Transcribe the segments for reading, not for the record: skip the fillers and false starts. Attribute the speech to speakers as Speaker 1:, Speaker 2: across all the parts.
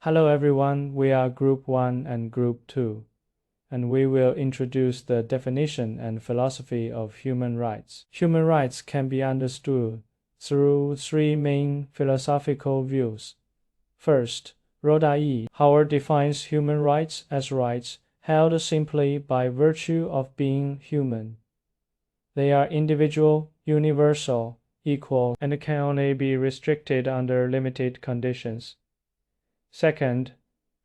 Speaker 1: Hello everyone, we are Group 1 and Group 2, and we will introduce the definition and philosophy of human rights. Human rights can be understood through three main philosophical views. First, Rhoda E. Howard defines human rights as rights held simply by virtue of being human. They are individual, universal, equal, and can only be restricted under limited conditions. Second,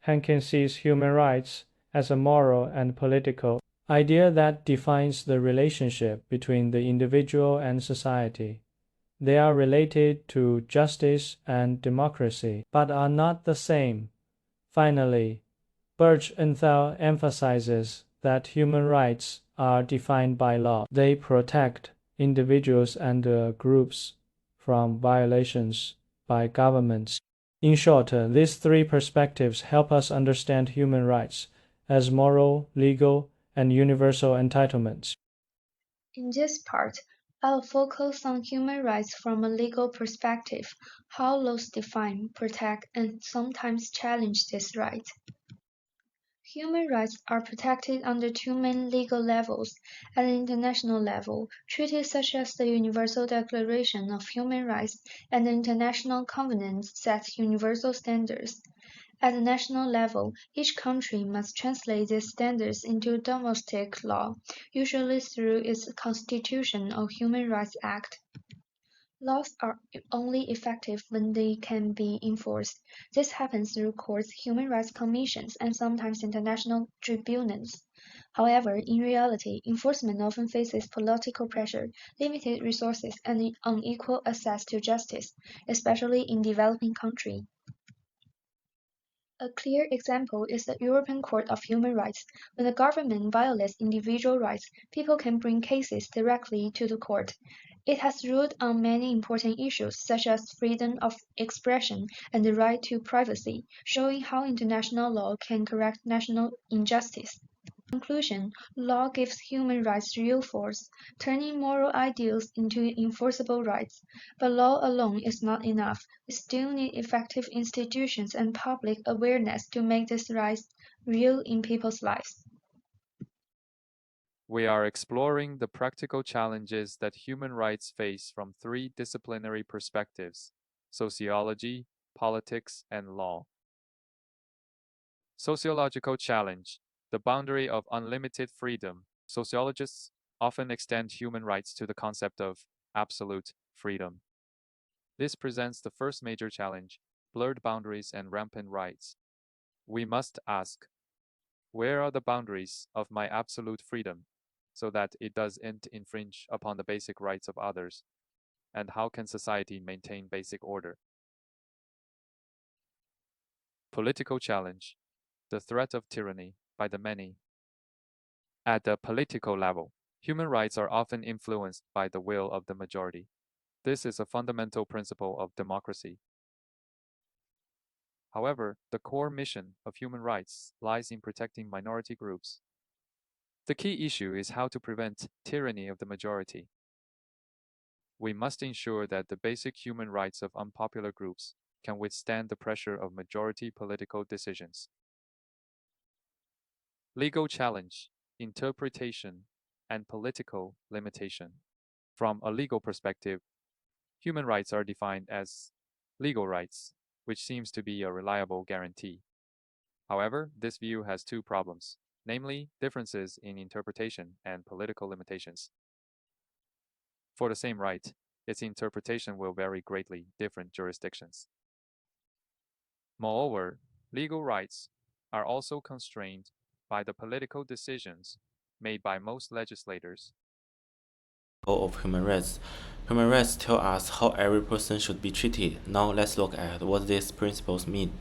Speaker 1: Hankins sees human rights as a moral and political idea that defines the relationship between the individual and society. They are related to justice and democracy, but are not the same. Finally, Birch-Enthal emphasizes that human rights are defined by law. They protect individuals and groups from violations by governments. In short, these three perspectives help us understand human rights as moral, legal, and universal entitlements.
Speaker 2: In this part, I'll focus on human rights from a legal perspective, how laws define, protect, and sometimes challenge these rights. Human rights are protected under two main legal levels. At an international level, treaties such as the Universal Declaration of Human Rights and the International Covenant set universal standards. At the national level, each country must translate these standards into domestic law, usually through its Constitution or Human Rights Act. Laws are only effective when they can be enforced. This happens through courts, human rights commissions, and sometimes international tribunals. However, in reality, enforcement often faces political pressure, limited resources, and unequal access to justice, especially in developing countries. A clear example is the European Court of Human Rights. When the government violates individual rights, people can bring cases directly to the court. It has ruled on many important issues, such as freedom of expression and the right to privacy, showing how international law can correct national injustice. In conclusion, law gives human rights real force, turning moral ideals into enforceable rights. But law alone is not enough. We still need effective institutions and public awareness to make these rights real in people's lives.
Speaker 3: We are exploring the practical challenges that human rights face from three disciplinary perspectives: sociology, politics, and law. Sociological challenge: the boundary of unlimited freedom. Sociologists often extend human rights to the concept of absolute freedom. This presents the first major challenge: blurred boundaries and rampant rights. We must ask, where are the boundaries of my absolute freedom so that it doesn't infringe upon the basic rights of others? And how can society maintain basic order? Political challenge: the threat of tyranny by the many. At the political level, human rights are often influenced by the will of the majority. This is a fundamental principle of democracy. However, the core mission of human rights lies in protecting minority groups. The key issue is how to prevent tyranny of the majority. We must ensure that the basic human rights of unpopular groups can withstand the pressure of majority political decisions. Legal challenge, interpretation, and political limitation. From a legal perspective, human rights are defined as legal rights, which seems to be a reliable guarantee. However, this view has two problems, namely differences in interpretation and political limitations. For the same right, its interpretation will vary greatly in different jurisdictions. Moreover, legal rights are also constrained by the political decisions made by most legislators.
Speaker 4: Of human rights. Human rights tell us how every person should be treated. Now let's look at what these principles mean.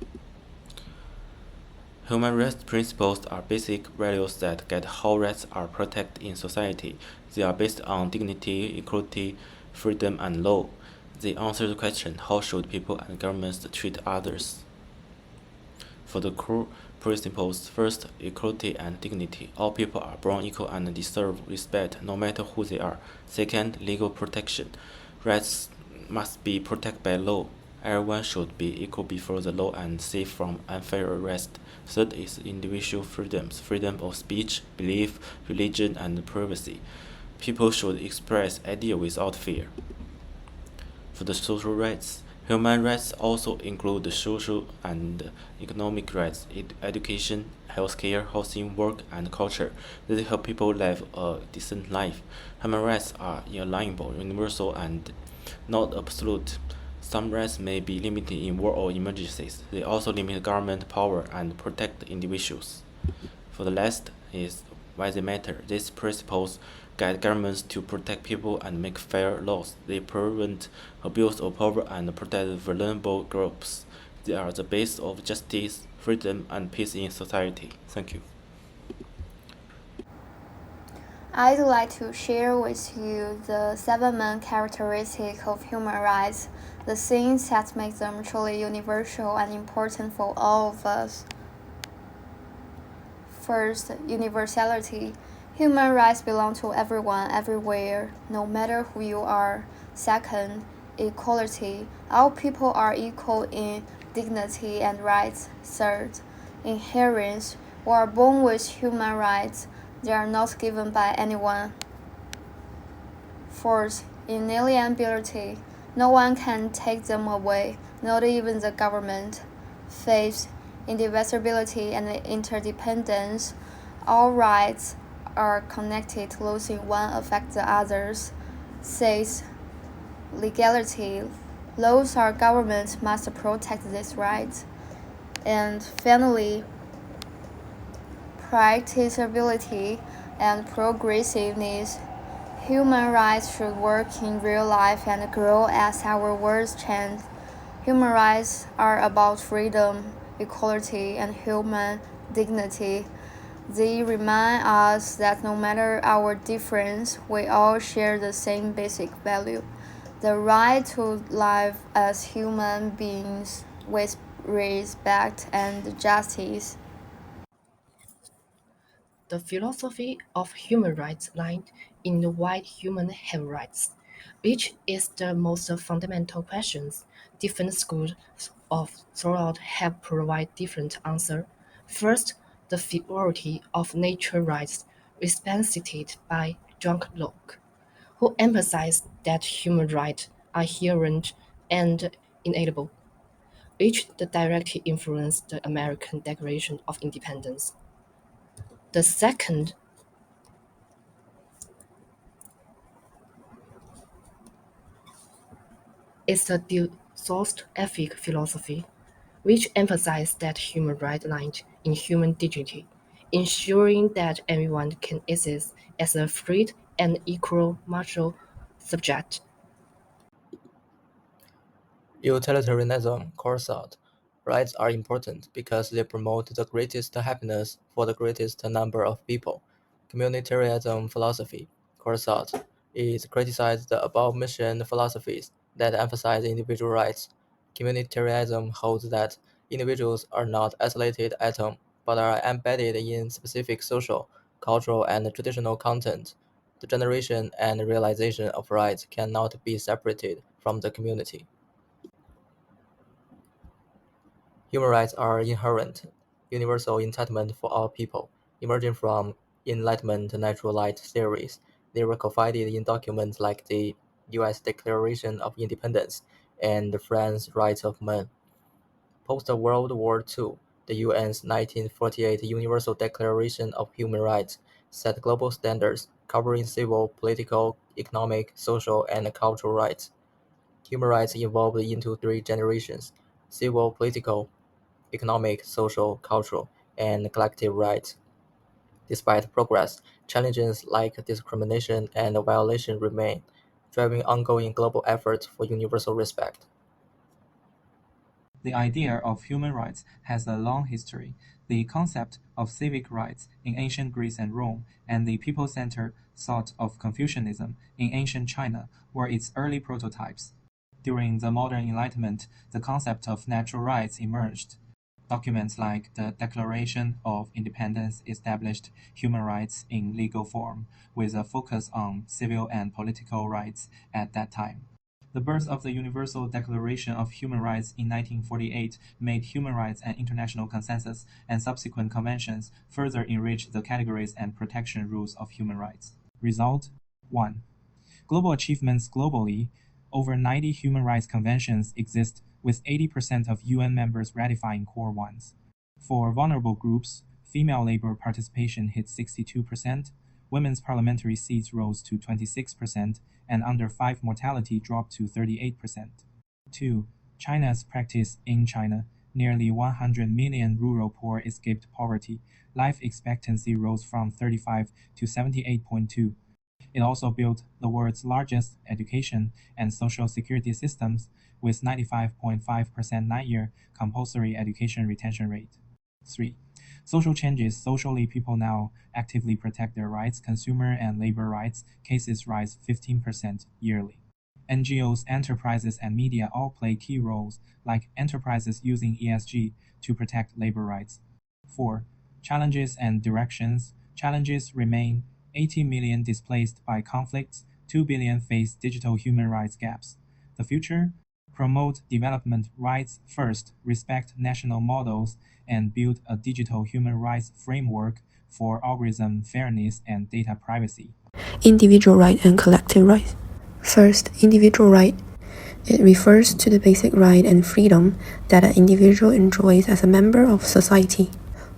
Speaker 4: Human rights principles are basic values that guide how rights are protected in society. They are based on dignity, equality, freedom, and law. They answer the question, how should people and governments treat others? For the core principles, first, equality and dignity. All people are born equal and deserve respect, no matter who they are. Second, legal protection. Rights must be protected by law. Everyone should be equal before the law and safe from unfair arrest. Third is individual freedoms, freedom of speech, belief, religion, and privacy. People should express ideas without fear. For the social rights, human rights also include the social and economic rights, education, healthcare, housing, work, and culture that help people live a decent life. Human rights are inalienable, universal, and not absolute. Some rights may be limited in war or emergencies. They also limit government power and protect individuals. For the last is why they matter. These principles guide governments to protect people and make fair laws. They prevent abuse of power and protect vulnerable groups. They are the base of justice, freedom, and peace in society. Thank you.
Speaker 2: I'd like to share with you the 7 main characteristics of human rights, the things that make them truly universal and important for all of us. First, universality. Human rights belong to everyone, everywhere, no matter who you are. Second, equality. All people are equal in dignity and rights. Third, inherence. We are born with human rights. They are not given by anyone. Fourth, inalienability. No one can take them away, not even the government. Fifth, indivisibility and interdependence. All rights are connected, losing one affects the others. Sixth, legality. Laws or governments must protect these rights. And finally, practicability and progressiveness. Human rights should work in real life and grow as our world change. Human rights are about freedom, equality, and human dignity. They remind us that no matter our difference, we all share the same basic value: the right to live as human beings with respect and justice.
Speaker 5: The philosophy of human rights lies in why humans have rights, which is the most fundamental questions. Different schools of thought have provided different answers. First, the theory of nature rights, represented by John Locke, who emphasized that human rights are inherent and inalienable, which directly influenced the American Declaration of Independence. The second is the deontological philosophy, which emphasizes that human rights lie in human dignity, ensuring that everyone can exist as a free and equal martial subject.
Speaker 6: Utilitarianism calls out rights are important because they promote the greatest happiness for the greatest number of people. Communitarianism philosophy calls out it criticizes the above-mentioned philosophies that emphasize individual rights. Communitarianism holds that individuals are not isolated atoms but are embedded in specific social, cultural, and traditional content. The generation and realization of rights cannot be separated from the community. Human rights are inherent, universal entitlement for all people, emerging from Enlightenment natural right theories. They were codified in documents like the U.S. Declaration of Independence and the French Rights of Man. Post-World War II, the UN's 1948 Universal Declaration of Human Rights set global standards covering civil, political, economic, social, and cultural rights. Human rights evolved into three generations: civil, political, economic, social, cultural, and collective rights. Despite progress, challenges like discrimination and violation remain, driving ongoing global efforts for universal respect.
Speaker 7: The idea of human rights has a long history. The concept of civic rights in ancient Greece and Rome and the people-centered thought of Confucianism in ancient China were its early prototypes. During the modern Enlightenment, the concept of natural rights emerged. Documents like the Declaration of Independence established human rights in legal form, with a focus on civil and political rights at that time. The birth of the Universal Declaration of Human Rights in 1948 made human rights an international consensus, and subsequent conventions further enriched the categories and protection rules of human rights. Result 1. Global achievements globally. Over 90 human rights conventions exist, with 80% of UN members ratifying core ones. For vulnerable groups, female labor participation hit 62%, women's parliamentary seats rose to 26%, and under 5 mortality dropped to 38%. 2. China's practice in China. Nearly 100 million rural poor escaped poverty. Life expectancy rose from 35 to 78.2. It also built the world's largest education and social security systems, with 95.5% 9-year compulsory education retention rate. 3. Social changes. Socially, people now actively protect their rights. Consumer and labor rights cases rise 15% yearly. NGOs, enterprises, and media all play key roles, like enterprises using ESG to protect labor rights. 4. Challenges and directions. Challenges remain: 80 million displaced by conflicts, 2 billion face digital human rights gaps. The future? Promote development rights first, respect national models, and build a digital human rights framework for algorithm fairness and data privacy.
Speaker 8: Individual right and collective right. First, individual right. It refers to the basic right and freedom that an individual enjoys as a member of society,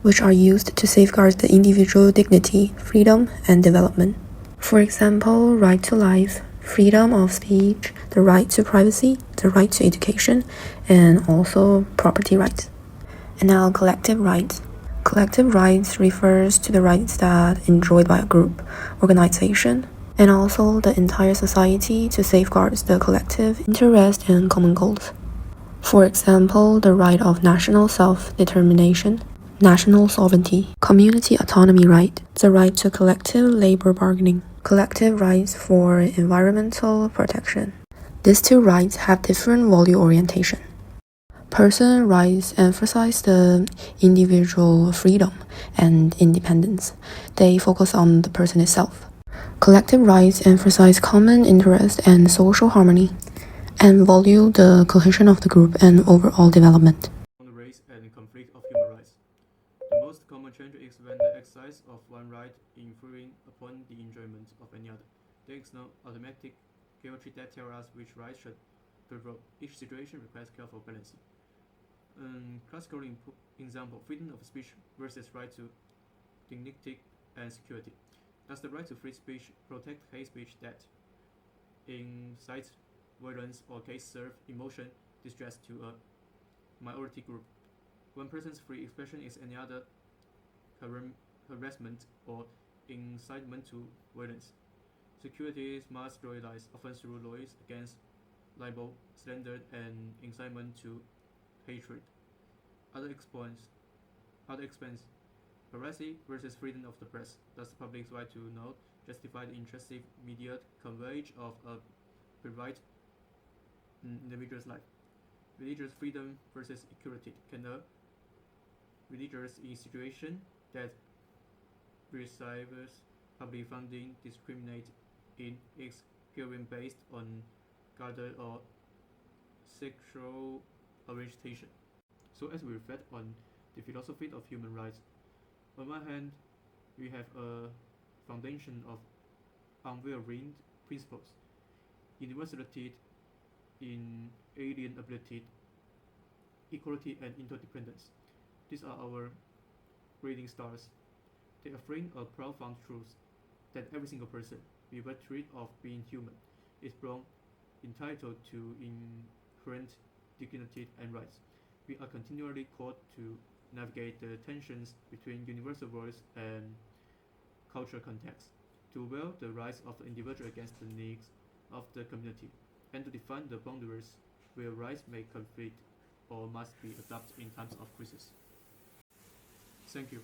Speaker 8: which are used to safeguard the individual dignity, freedom, and development. For example, right to life, freedom of speech, the right to privacy, the right to education, and also property rights. And now collective rights. Collective rights refers to the rights that enjoyed by a group, organization, and also the entire society to safeguard the collective interest and common goals. For example, the right of national self-determination, national sovereignty, community autonomy right, the right to collective labor bargaining, collective rights for environmental protection. These two rights have different value orientation. Person rights emphasize the individual freedom and independence. They focus on the person itself. Collective rights emphasize common interest and social harmony, and value the cohesion of the group and overall development.
Speaker 9: On the race and conflict of human rights. The most common change is when the exercise of one right infringing upon the enjoyment of any other. There is no automatic guarantee that tells us which right should prevail. Each situation requires careful balancing. Classical example: freedom of speech versus right to dignity and security. Does the right to free speech protect hate speech that incites violence or case serve emotion distress to a minority group? One person's free expression is any other harassment or incitement to violence. Security must realize often through laws against libel, slander, and incitement to hatred. Other expense. Privacy versus freedom of the press. Does the public's right to know justify the intrusive media coverage of a private individual's life? Religious freedom versus equality. Can a religious institution that receives public funding discriminate in its giving based on gender or sexual orientation? So as we reflect on the philosophy of human rights, on one hand, we have a foundation of unwavering principles, universality, inalienability, equality, and interdependence. These are our guiding stars. They affirm a profound truth that every single person, by virtue of being human, is born entitled to inherent dignity and rights. We are continually called to navigate the tensions between universal rules and cultural contexts, to wield the rights of the individual against the needs of the community, and to define the boundaries where rights may conflict or must be adopted in times of crisis. Thank you.